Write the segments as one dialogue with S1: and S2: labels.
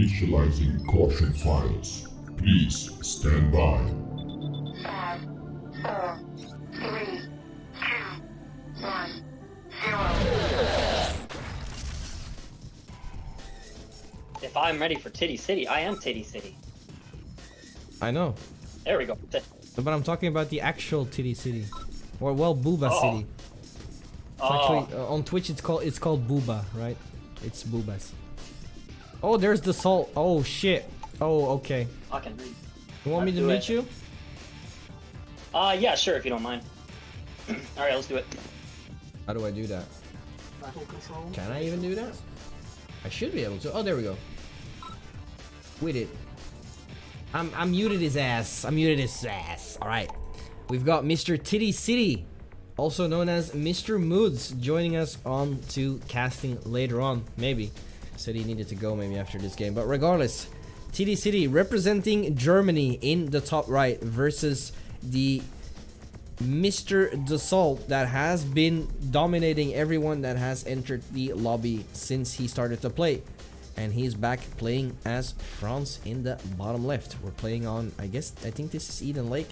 S1: Initializing caution files. Please stand by.
S2: 5, 4, 3, 2, 1, 0.
S3: If I'm ready for Titty City, I am Titty City.
S4: I know.
S3: There we go.
S4: But I'm talking about the actual Titty City. Or, well, Booba City. It's actually, on Twitch it's called Booba, right? It's Boobas. Oh, there's the salt. Oh, shit. Oh, okay.
S3: I can read.
S4: You want me to meet you?
S3: Yeah, sure, if you don't mind. Alright, let's do it.
S4: How do I do that? Can I even do that? I should be able to. Oh, there we go. With it. I'm muted his ass. I muted his ass. Alright. We've got Mr. Titty City, also known as Mr. Moods, joining us on to casting later on. Maybe. Said he needed to go maybe after this game. But regardless, Titty City representing Germany in the top right versus the Mr. Dassault that has been dominating everyone that has entered the lobby since he started to play. And he's back playing as France in the bottom left. We're playing on, I think this is Eden Lake.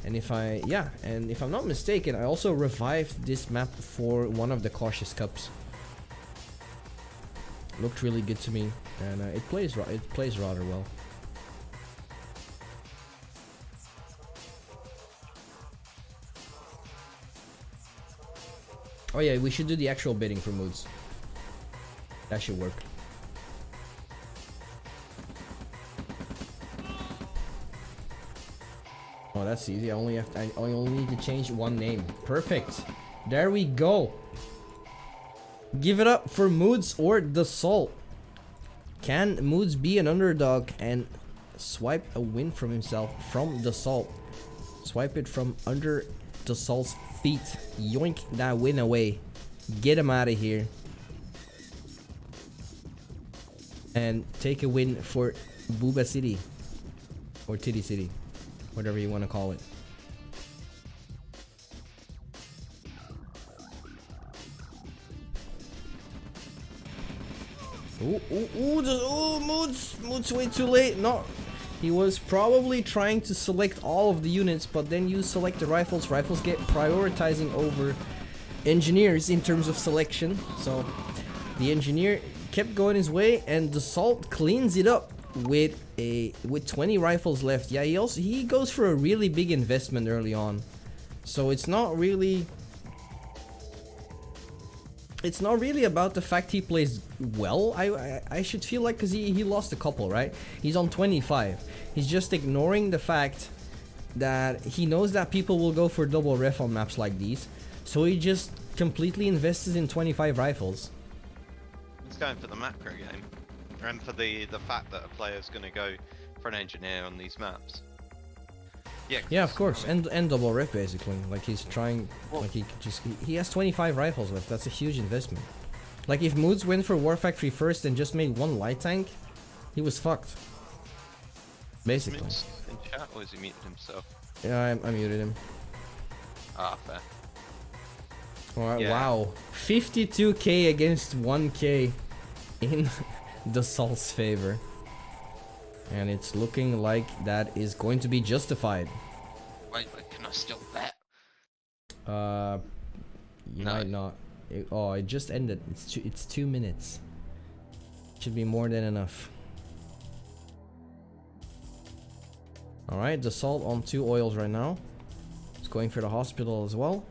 S4: And if I'm not mistaken, I also revived this map for one of the Cautious Cups. Looked really good to me, and it plays rather well. Oh yeah, we should do the actual bidding for moods. That should work. Oh, that's easy. I only need to change one name. Perfect. There we go. Give it up for Moods or Dassault. Can Moods be an underdog and swipe a win from himself from Dassault? Swipe it from under Dassault's feet. Yoink that win away. Get him out of here. And take a win for Booba City. Or Titty City. Whatever you want to call it. Moods way too late. No, he was probably trying to select all of the units, but then you select the rifles. Rifles get prioritizing over engineers in terms of selection. So the engineer kept going his way, and Dassault cleans it up with 20 rifles left. Yeah, he goes for a really big investment early on, so it's not really about the fact he plays well. I should feel like, because he lost a couple, right? He's on 25. He's just ignoring the fact that he knows that people will go for double ref on maps like these, so he just completely invests in 25 rifles.
S5: He's going for the macro game, and for the fact that a player's going to go for an engineer on these maps. Yeah,
S4: of course, and double ref basically. Like he's trying, like he has 25 rifles left. That's a huge investment. Like if Moods went for War Factory first and just made one light tank, he was fucked. Basically.
S5: Moods in chat, or is he muted himself?
S4: Yeah, I muted him.
S5: Ah, fair.
S4: Alright,
S5: Yeah.
S4: wow. 52k against 1k in Dassault's favor. And it's looking like that is going to be justified.
S5: Wait, can I still bet?
S4: You
S5: No.
S4: might not. It just ended. It's 2 minutes. Should be more than enough. Alright, Dassault on 2 oils right now. He's going for the hospital as well.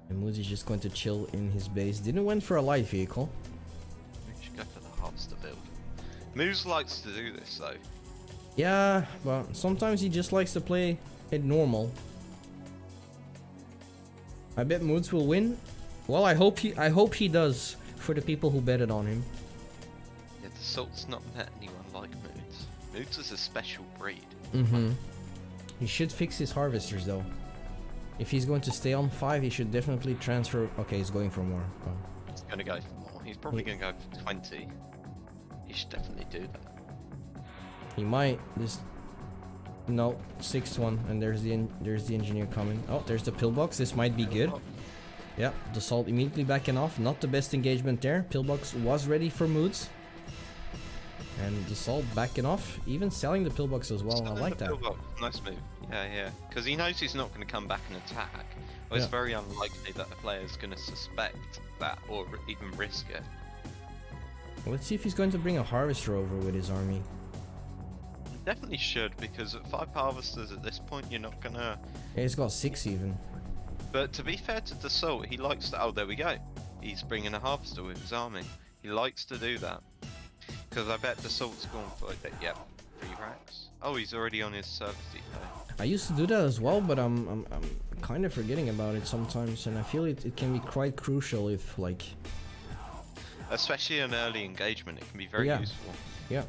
S4: And Moody's just going to chill in his base. Didn't went for a light vehicle.
S5: We should go for the holster build. Moose likes to do this though.
S4: Yeah, but sometimes he just likes to play it normal. I bet Moods will win. Well, I hope he does, for the people who betted on him.
S5: Yeah, the Salt's not met anyone like Moods. Moods is a special breed.
S4: He should fix his harvesters though. If he's going to stay on 5, he should definitely transfer. Okay, he's going for more. Oh.
S5: He's gonna go for more. He's probably gonna go for 20. He should definitely do that.
S4: He might. No, 6th one, and there's the engineer coming. Oh, there's the pillbox. This might be good. Yeah, Dassault immediately backing off. Not the best engagement there. Pillbox was ready for Moods. And Dassault backing off, even selling the pillbox as well. I
S5: Selling
S4: like
S5: the
S4: that.
S5: pillbox, nice move. Yeah. Because he knows he's not going to come back and attack. Well, it's
S4: Yeah.
S5: very unlikely that a player is going to suspect that or even risk it.
S4: Well, let's see if he's going to bring a harvester over with his army.
S5: Definitely should, because at 5 harvesters at this point, you're not gonna.
S4: Yeah, he's got 6 even.
S5: But to be fair to Dassault, he likes to. Oh, there we go. He's bringing a harvester with his army. He likes to do that. Because I bet Dassault's going for it. Yep, 3 racks. Oh, he's already on his service depot.
S4: I used to do that as well, but I'm kind of forgetting about it sometimes, and I feel it can be quite crucial if like.
S5: Especially in early engagement, it can be very useful.
S4: Yeah,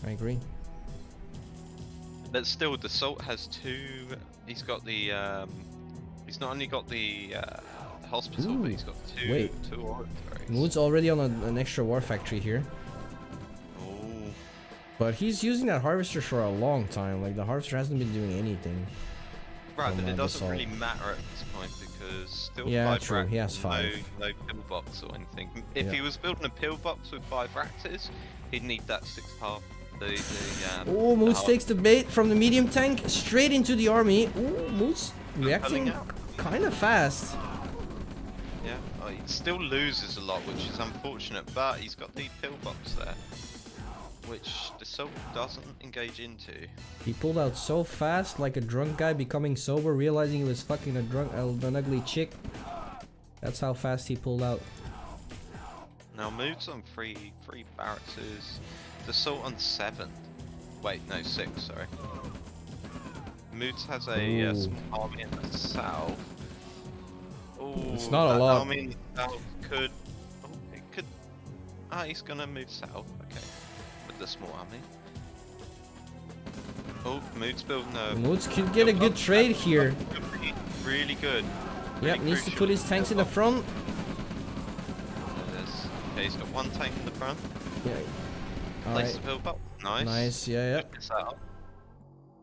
S4: I agree.
S5: But still, Dassault has 2. He's got the. He's not only got the hospital,
S4: Ooh,
S5: but he's got 2.
S4: wait.
S5: 2 oratories.
S4: Mood's already on an extra war factory here.
S5: Oh.
S4: But he's using that harvester for a long time. Like the harvester hasn't been doing anything.
S5: Right,
S4: from,
S5: but it doesn't
S4: Dassault.
S5: really matter at this point because still
S4: Yeah,
S5: 5
S4: true,
S5: racks,
S4: he has 5.
S5: No pillbox or anything. If
S4: Yeah.
S5: he was building a pillbox with 5 racks, he'd need that 6 half.
S4: Oh, Moods
S5: half-
S4: takes the bait from the medium tank straight into the army. Oh, Moods reacting
S5: out.
S4: kind of fast.
S5: Yeah, oh, he still loses a lot, which is unfortunate, but he's got the pillbox there, which Dassault doesn't engage into.
S4: He pulled out so fast, like a drunk guy becoming sober, realizing he was fucking an ugly chick. That's how fast he pulled out.
S5: Now Moods on 3 barracks. Dassault on 7. Wait, no, 6. Sorry. Moods has a small army in the south. Ooh,
S4: It's not a
S5: that
S4: lot.
S5: Army in the south could. Oh, it could. Ah, he's gonna move south. Okay, with the small army. Oh, Moods building a.
S4: Moods could get a good trade here.
S5: Really good.
S4: Yep, needs to put his tanks in the front.
S5: There it is. Okay, he's got 1 tank in the front.
S4: Yeah.
S5: Place
S4: Alright.
S5: the pillbox. Nice.
S4: Nice, yeah.
S5: Check this out.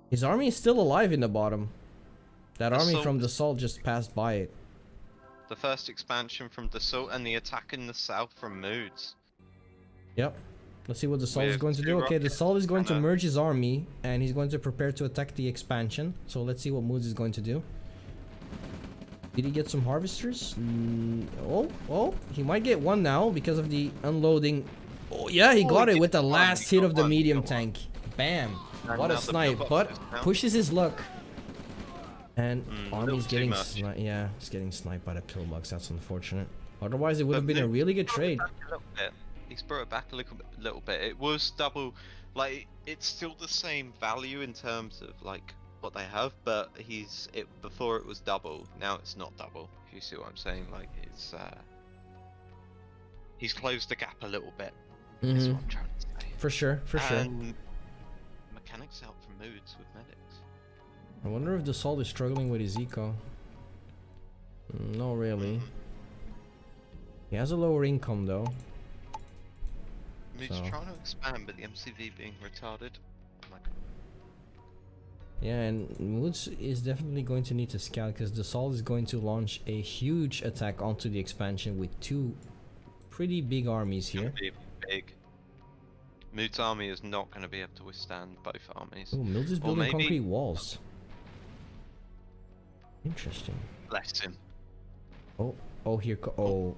S4: His army is still alive in the bottom. That army
S5: Dassault-
S4: from Dassault just passed by it.
S5: The first expansion from Dassault and the attack in the south from Moods.
S4: Yep. Let's see what Dassault
S5: We
S4: is
S5: have
S4: going to
S5: 2
S4: do. Okay,
S5: rockets
S4: Dassault is going to
S5: and a-
S4: merge his army, and he's going to prepare to attack the expansion. So let's see what Moods is going to do. Did he get some harvesters? Oh, he might get 1 now because of the unloading. Oh yeah, he got it with the last hit of the medium tank. Bam!
S5: And
S4: What a
S5: now the
S4: snipe,
S5: pillbox
S4: but
S5: is down.
S4: pushes his luck. And army's
S5: little too
S4: getting
S5: much.
S4: yeah, he's getting sniped by the pillbox. That's unfortunate. Otherwise, it would have
S5: But
S4: been a
S5: Moods
S4: really good
S5: brought it
S4: trade.
S5: back a little bit. He's brought it back a little bit. It was double, like it's still the same value in terms of like what they have, but before it was double. Now it's not double. If you see what I'm saying, like it's he's closed the gap a little bit. That's what I'm trying to say.
S4: For sure, for sure.
S5: And mechanics out for Moods with medics.
S4: I wonder if Dassault is struggling with his eco. No, really. He has a lower income though.
S5: Moods
S4: So-
S5: trying to expand, but the MCV being retarded. Oh my god.
S4: Yeah, and Moods is definitely going to need to scout because Dassault is going to launch a huge attack onto the expansion with 2 pretty big armies
S5: It's gonna
S4: here.
S5: be big. Moods' army is not going to be able to withstand both armies.
S4: Oh, Moods is
S5: Or
S4: building
S5: maybe-
S4: concrete walls. Interesting.
S5: Bless him.
S4: Oh, here. Oh,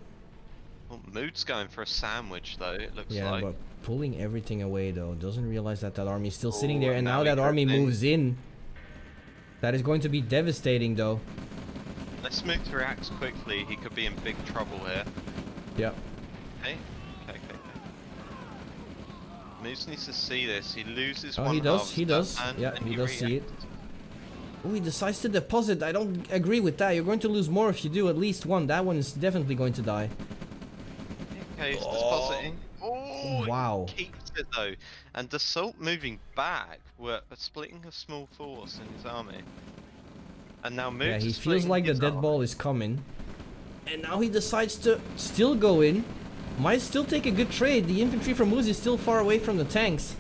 S5: Well, Moods going for a sandwich though. It looks
S4: yeah,
S5: like.
S4: but pulling everything away though. Doesn't realize that that army is still sitting
S5: Oh,
S4: there, and
S5: and
S4: now
S5: now he
S4: that army
S5: goes in.
S4: moves in. That is going to be devastating though.
S5: Let's Moods reacts quickly. He could be in big trouble here.
S4: Yep.
S5: Okay. Moods needs to see this. He loses
S4: Oh,
S5: one
S4: he does. He
S5: harvester,
S4: does.
S5: and
S4: Yeah,
S5: then
S4: he does see it.
S5: reacts.
S4: Oh, he decides to deposit. I don't agree with that. You're going to lose more if you do at least 1. That one is definitely going to die.
S5: Okay, he's depositing. Oh,
S4: Wow.
S5: he keeps it though. And Dassault moving back, we're splitting a small force in his army. And now Moods
S4: Yeah, he
S5: is
S4: feels
S5: splitting
S4: like the
S5: his
S4: dead
S5: army.
S4: ball is coming. And now he decides to still go in. Might still take a good trade. The infantry from Moods is still far away from the tanks.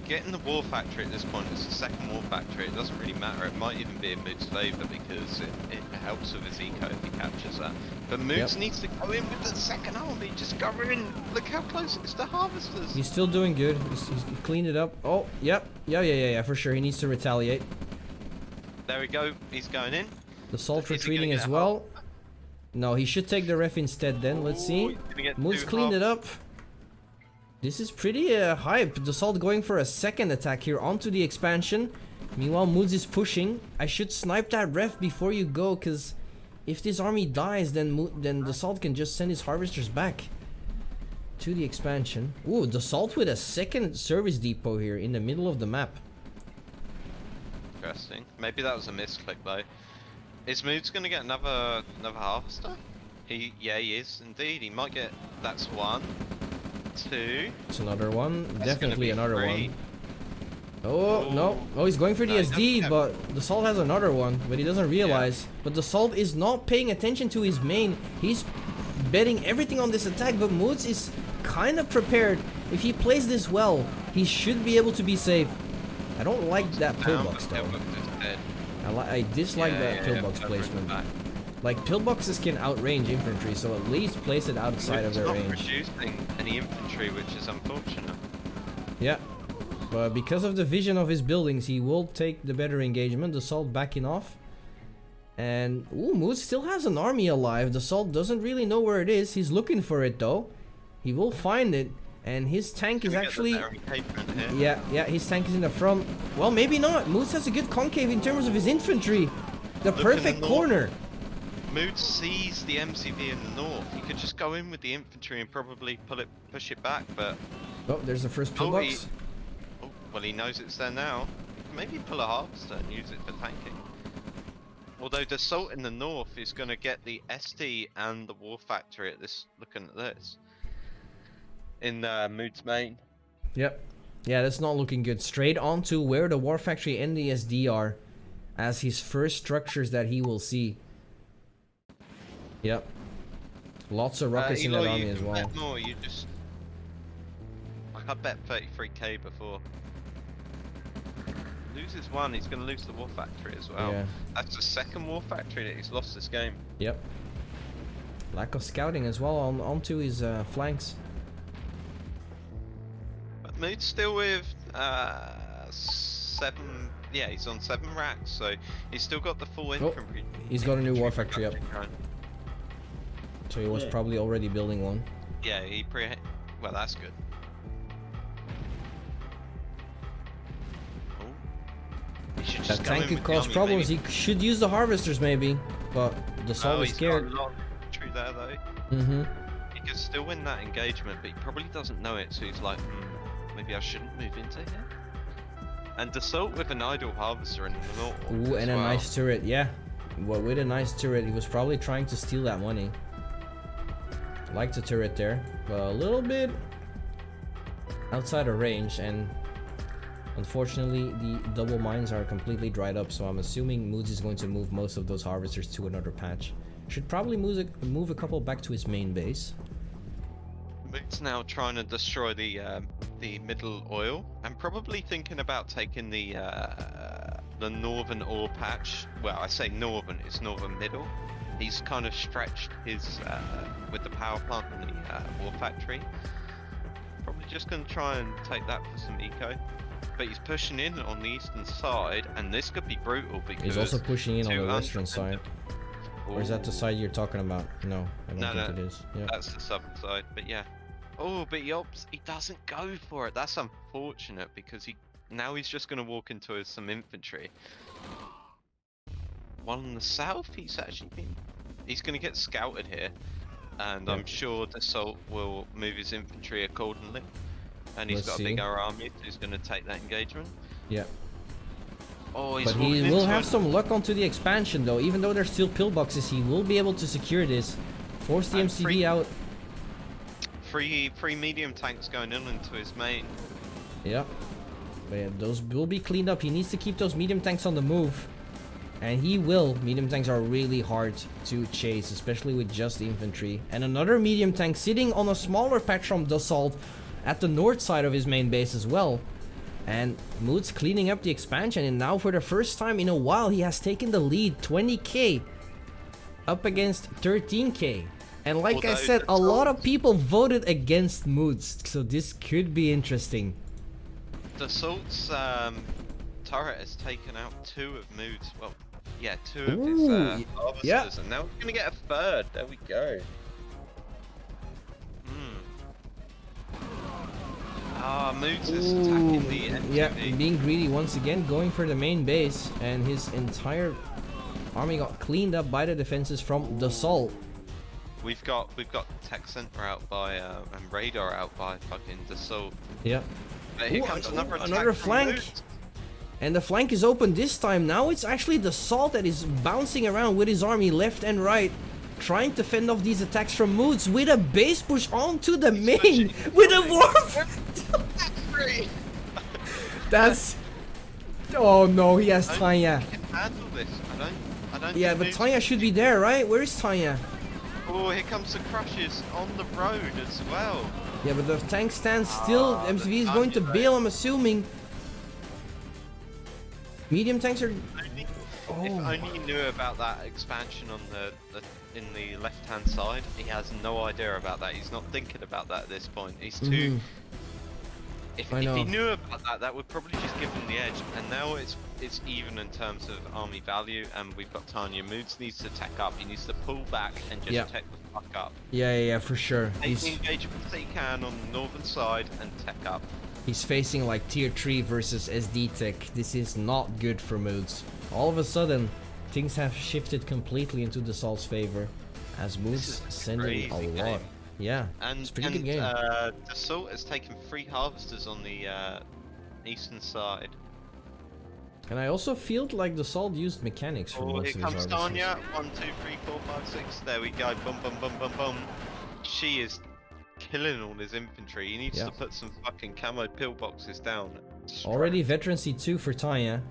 S5: getting the war factory at this point. It's the second war factory. It doesn't really matter. It might even be in Mood's favour because it helps with his eco if he captures that. But Moods needs to go in with the second army. Just go in. Look how close it is to harvesters.
S4: He's still doing good. He's cleaned it up. Oh, yep. Yeah, for sure. He needs to retaliate.
S5: There we go. He's going in.
S4: The Salt retreating as well. No, he should take the ref instead then. Let's see. Moods cleaned it up. This is pretty hype. Dassault going for a second attack here onto the expansion. Meanwhile, Moods is pushing. I should snipe that ref before you go, because if this army dies, then Dassault can just send his harvesters back to the expansion. Ooh, Dassault with a second service depot here in the middle of the map.
S5: Interesting. Maybe that was a misclick though. Is Moods gonna get another harvester? He is indeed. He might get. That's one. Two.
S4: It's another one.
S5: That's
S4: Definitely another
S5: three.
S4: one. Oh, no. Oh, he's going for the SD, but Dassault has another one, but he doesn't realize. But Dassault is not paying attention to his main. He's betting everything on this attack, but Moods is kind of prepared. If he plays this well, he should be able to be safe. I don't like that pillbox though. I dislike that pillbox placement. Like, pillboxes can outrange infantry, so at least place it outside of their range.
S5: It's not producing any infantry, which is unfortunate.
S4: Yeah, but because of the vision of his buildings, he will take the better engagement. Dassault backing off. And, ooh, Moods still has an army alive. Dassault doesn't really know where it is. He's looking for it, though. He will find it. And his tank is actually... Yeah, his tank is in the front. Well, maybe not. Moods has a good concave in terms of his infantry. The perfect corner.
S5: Moods sees the MCV in the north. He could just go in with the infantry and probably push it back, but...
S4: Oh, there's the first pillbox.
S5: Well, he knows it's there now. Maybe pull a harvester and use it for tanking. Although Dassault in the north is going to get the SD and the war factory at this. Looking at this. In Moods main.
S4: Yep. Yeah, that's not looking good. Straight onto where the war factory and the SD are as his first structures that he will see. Yep. Lots of rockets in that army as well.
S5: More, you just... I bet 33k before. Loses one, he's going to lose the war factory as well.
S4: Yeah.
S5: That's the second war factory that he's lost this game.
S4: Yep. Lack of scouting as well onto his flanks.
S5: But Moods still with 7... Yeah, he's on 7 racks, so he's still got the full infantry.
S4: He's got a new war factory up. So he was probably already building one.
S5: Yeah, well, that's good. Oh. He should just
S4: That tank could cause problems. He should use the harvesters maybe, but Dassault is scared.
S5: He's got a lot of infantry there though. He could still win that engagement, but he probably doesn't know it, so he's like, maybe I shouldn't move into here. And Dassault with an idle harvester in the north.
S4: Ooh, and a nice turret, yeah. Well, with a nice turret, he was probably trying to steal that money. Like the turret there, but a little bit outside of range, and unfortunately the double mines are completely dried up, so I'm assuming Moods is going to move most of those harvesters to another patch. Should probably move a couple back to his main base.
S5: Moods now trying to destroy the middle oil, and probably thinking about taking the northern ore patch. Well, I say northern, it's northern middle. He's kind of stretched his with the power plant and the war factory. Probably just going to try and take that for some eco. But he's pushing in on the eastern side, and this could be brutal because
S4: he's also pushing in on the western side. Or is that the side you're talking about? No, I don't think it is. Yeah.
S5: That's the southern side, but yeah. Oh, but he doesn't go for it. That's unfortunate because now he's just going to walk into some infantry. One in the south, he's going to get scouted here, and I'm sure Dassault will move his infantry accordingly. And he's got a bigger army, so he's going to take that engagement.
S4: Yeah.
S5: Oh,
S4: but he will have some luck onto the expansion though. Even though there's still pillboxes, he will be able to secure this. Force the MCV out.
S5: Three medium tanks going into his main.
S4: Yeah. But yeah, those will be cleaned up. He needs to keep those medium tanks on the move. And he will. Medium tanks are really hard to chase, especially with just infantry. And another medium tank sitting on a smaller patch from Dassault at the north side of his main base as well. And Moods cleaning up the expansion, and now for the first time in a while he has taken the lead, 20k up against 13k. And like I said, a lot of people voted against Moods, so this could be interesting.
S5: Dassault's turret has taken out 2 of Moods. Well, yeah, 2 of his harvesters, and now we're gonna get a third. There we go. Moods is attacking the MTV.
S4: Yeah, being greedy once again, going for the main base, and his entire army got cleaned up by the defenses from Dassault.
S5: We've got Tech Center out by and Radar out by fucking Dassault.
S4: Yeah.
S5: But here comes
S4: another flank. And the flank is open this time. Now it's actually Dassault that is bouncing around with his army left and right, trying to fend off these attacks from Moods with a base push onto the main with a warp. That's. Oh no, he has Tanya.
S5: He can handle this. I don't.
S4: Yeah, but Tanya should be there, right? Where is Tanya?
S5: Oh, here comes the crushes on the road as well.
S4: Yeah, but the tank stands still. MTV is going to bail, I'm assuming. Medium tanks are.
S5: If only he knew about that expansion on in the left-hand side. He has no idea about that. He's not thinking about that at this point. He's too. If he knew about that, that would probably just give him the edge. And now it's even in terms of army value, and we've got Tanya. Moods needs to tech up. He needs to pull back and just tech the fuck up.
S4: Yeah, for sure.
S5: Take the engagements that he can on the northern side and tech up.
S4: He's facing like tier 3 versus SD tech. This is not good for Moods. All of a sudden, things have shifted completely into Dassault's favor, as Moods sending a lot. Yeah, it's a pretty good game.
S5: Dassault has taken 3 harvesters on the eastern side.
S4: And I also feel like Dassault used mechanics for most of his harvesters.
S5: Here comes Tanya. 1, 2, 3, 4, 5, 6. There we go. Boom, boom, boom, boom, boom. She is killing all his infantry. He needs to put some fucking camo pillboxes down.
S4: Already veterancy 2 for Tanya.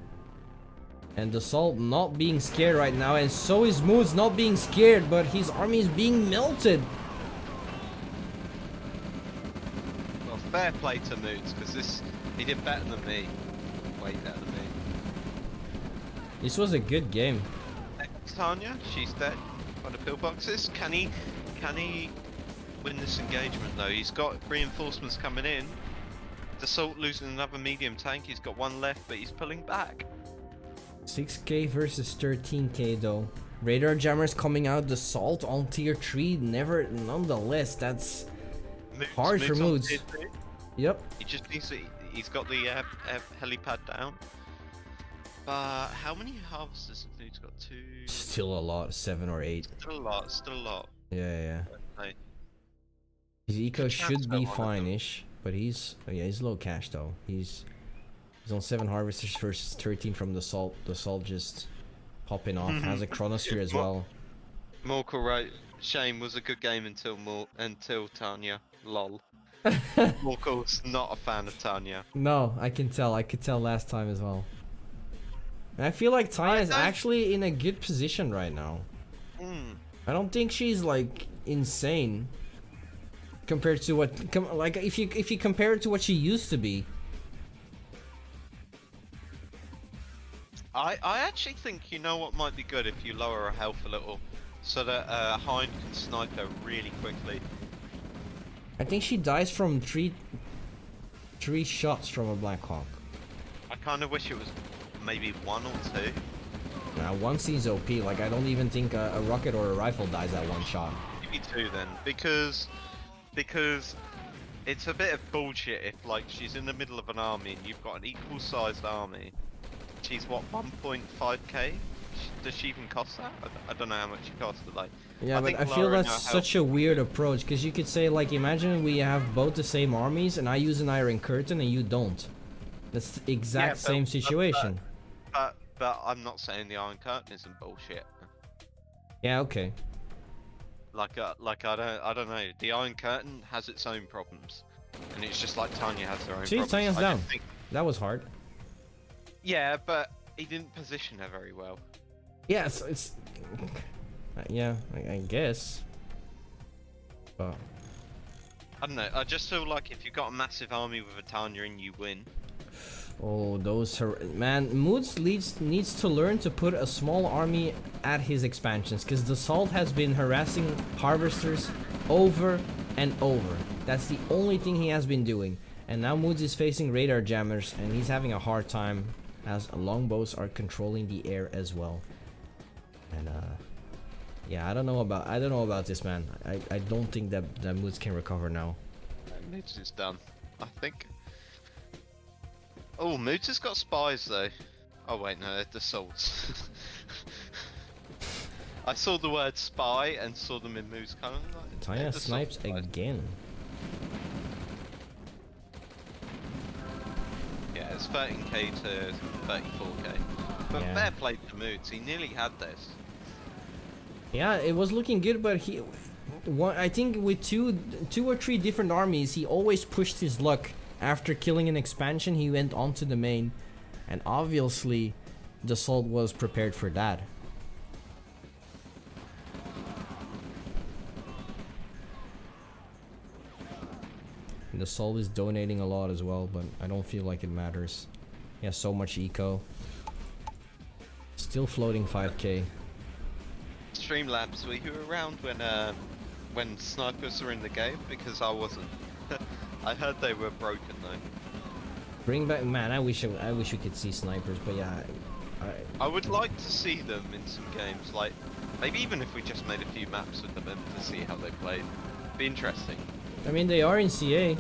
S4: And Dassault not being scared right now, and so is Moods not being scared, but his army is being melted.
S5: Well, fair play to Moods, because he did better than me. Way better than me.
S4: This was a good game.
S5: Tanya, she's dead by the pillboxes. Can he win this engagement though? He's got reinforcements coming in. Dassault losing another medium tank. He's got 1 left, but he's pulling back.
S4: 6k versus 13k though. Radar jammers coming out. Dassault on tier 3. Nonetheless, that's hard for Moods. Yep.
S5: He just needs to. He's got the helipad down. But how many harvesters have Moods got? 2.
S4: Still a lot. 7 or 8.
S5: Still a lot. Still a lot.
S4: Yeah.
S5: Okay.
S4: His eco should be fine-ish, but he's low cash though. He's on 7 harvesters versus 13 from Dassault. Dassault just popping off. Has a chronosphere as well.
S5: Morkel right. Shame was a good game until Tanya. Lol. Morkel's not a fan of Tanya.
S4: No, I can tell. I could tell last time as well. And I feel like Tanya is actually in a good position right now. I don't think she's like insane compared to what if you compare it to what she used to be.
S5: I actually think, you know what might be good, if you lower her health a little, so that Hind can snipe her really quickly.
S4: I think she dies from three shots from a Black Hawk.
S5: I kind of wish it was maybe 1 or 2.
S4: Now 1 seems OP. Like I don't even think a rocket or a rifle dies at 1 shot.
S5: Maybe 2 then, because it's a bit of bullshit if like she's in the middle of an army and you've got an equal-sized army. She's what, 1.5k? Does she even cost that? I don't know how much she costs, but like.
S4: Yeah, but I feel that's such a weird approach, because you could say like, imagine we have both the same armies and I use an Iron Curtain and you don't. That's the exact same situation.
S5: But I'm not saying the Iron Curtain isn't bullshit.
S4: Yeah, okay.
S5: Like I don't know. The Iron Curtain has its own problems, and it's just like Tanya has her own problems.
S4: See, Tanya's down. That was hard.
S5: Yeah, but he didn't position her very well.
S4: Yeah, it's yeah, I guess. But
S5: I don't know. I just feel like if you've got a massive army with a Tanya and you win.
S4: Oh, man, Moods needs to learn to put a small army at his expansions, because Dassault has been harassing harvesters over and over. That's the only thing he has been doing. And now Moods is facing radar jammers, and he's having a hard time, as longbows are controlling the air as well. And yeah, I don't know about this, man. I don't think that Moods can recover now.
S5: Moods is done, I think. Oh, Moods has got spies though. Oh wait, no, they're Dassaults. I saw the word spy and saw them in Moods coming. Like,
S4: Tanya snipes again.
S5: Yeah, it's 13k to 34k. But
S4: Yeah.
S5: fair play to Moods, he nearly had this.
S4: Yeah, it was looking good, but I think with two or three different armies, he always pushed his luck. After killing an expansion, he went on to the main, and obviously, Dassault was prepared for that. Dassault is donating a lot as well, but I don't feel like it matters. He has so much eco. Still floating 5k.
S5: Streamlabs, were you around when snipers were in the game? Because I wasn't. I heard they were broken though.
S4: Bring back, man. I wish we could see snipers, but yeah.
S5: I would like to see them in some games, like maybe even if we just made a few maps with them to see how they played. Be interesting.
S4: I mean, they are in CA.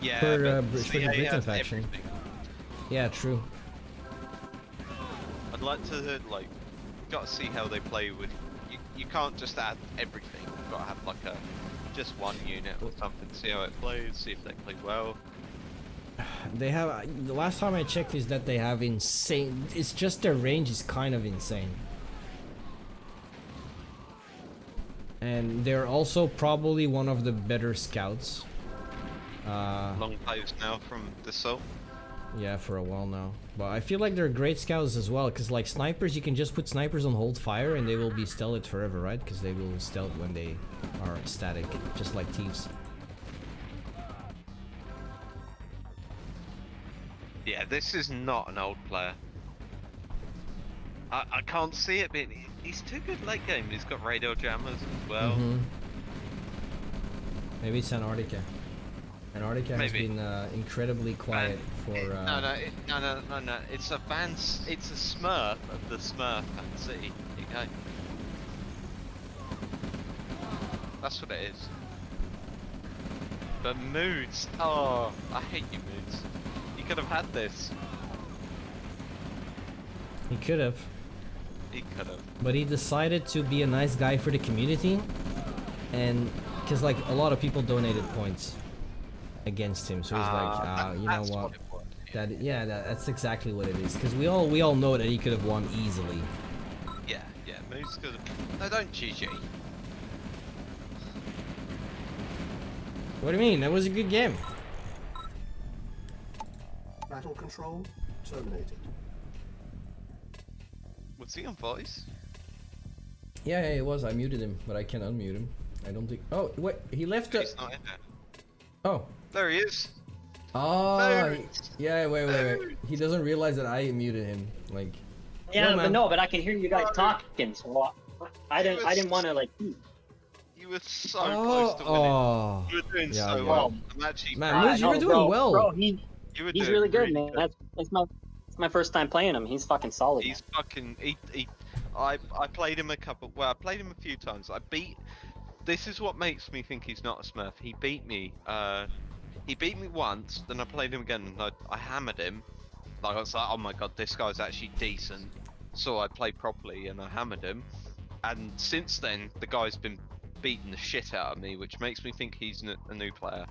S5: Yeah,
S4: For the
S5: CA
S4: Britain
S5: has
S4: faction.
S5: everything.
S4: Yeah, true.
S5: I'd like to got to see how they play with. You can't just add everything. You've got to have like just one unit or something. See how it plays. See if they play well.
S4: They have. The last time I checked is that they have insane. It's just their range is kind of insane. And they're also probably one of the better scouts.
S5: Long post now from Dassault.
S4: Yeah, for a while now. But I feel like they're great scouts as well, because like snipers, you can just put snipers on hold fire and they will be stealth forever, right? Because they will stealth when they are static, just like thieves.
S5: Yeah, this is not an old player. I can't see it being. He's too good late game. He's got radar jammers as well.
S4: Maybe it's Antarctica. Antarctica has been incredibly quiet for.
S5: No. It's a Smurf of the Smurf Fan City. There you go. That's what it is. But Moods. Oh, I hate you, Moods. You could have had this.
S4: He could have.
S5: He could have.
S4: But he decided to be a nice guy for the community, and because like a lot of people donated points against him, so he's like, you know what? That's exactly what it is. Because we all know that he could have won easily.
S5: Yeah, Moods could have. No, don't GG.
S4: What do you mean? That was a good game.
S6: Battle control terminated.
S5: Was he on voice?
S4: Yeah, it was. I muted him, but I can't unmute him. I don't think. Oh, wait, he left.
S5: He's not in there.
S4: Oh.
S5: There he is.
S4: Oh.
S5: There.
S4: Yeah. Wait. He doesn't realize that I muted him. Like.
S3: Yeah,
S4: man.
S3: but I can hear you guys talking, so I didn't want to like.
S5: You were so close to winning.
S4: Oh.
S5: You were doing
S4: Yeah,
S5: so
S4: yeah.
S5: well. I'm actually
S4: Man,
S5: proud.
S4: Moods, you were doing well.
S3: Bro,
S5: You were
S3: he's
S5: doing
S3: really good, man. That's my first time playing him. He's fucking solid.
S5: He's fucking. I played him I played him a few times. This is what makes me think he's not a Smurf. He beat me. He beat me once. Then I played him again, and I hammered him. Like I was like, oh my god, this guy's actually decent. So I played properly, and I hammered him. And since then, the guy's been beating the shit out of me, which makes me think he's a new player.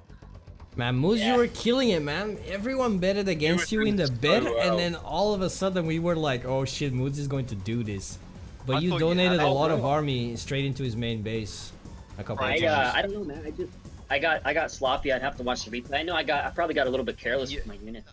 S4: Man, Moose, you were killing it, man. Everyone betted against you in the bet, and then all of a sudden we were like, oh shit, Moose is going to do this. But you donated a lot of army straight into his main base a couple of times.
S3: I don't know, man. I got sloppy. I'd have to watch the replay. I know I probably got a little bit careless with my unit.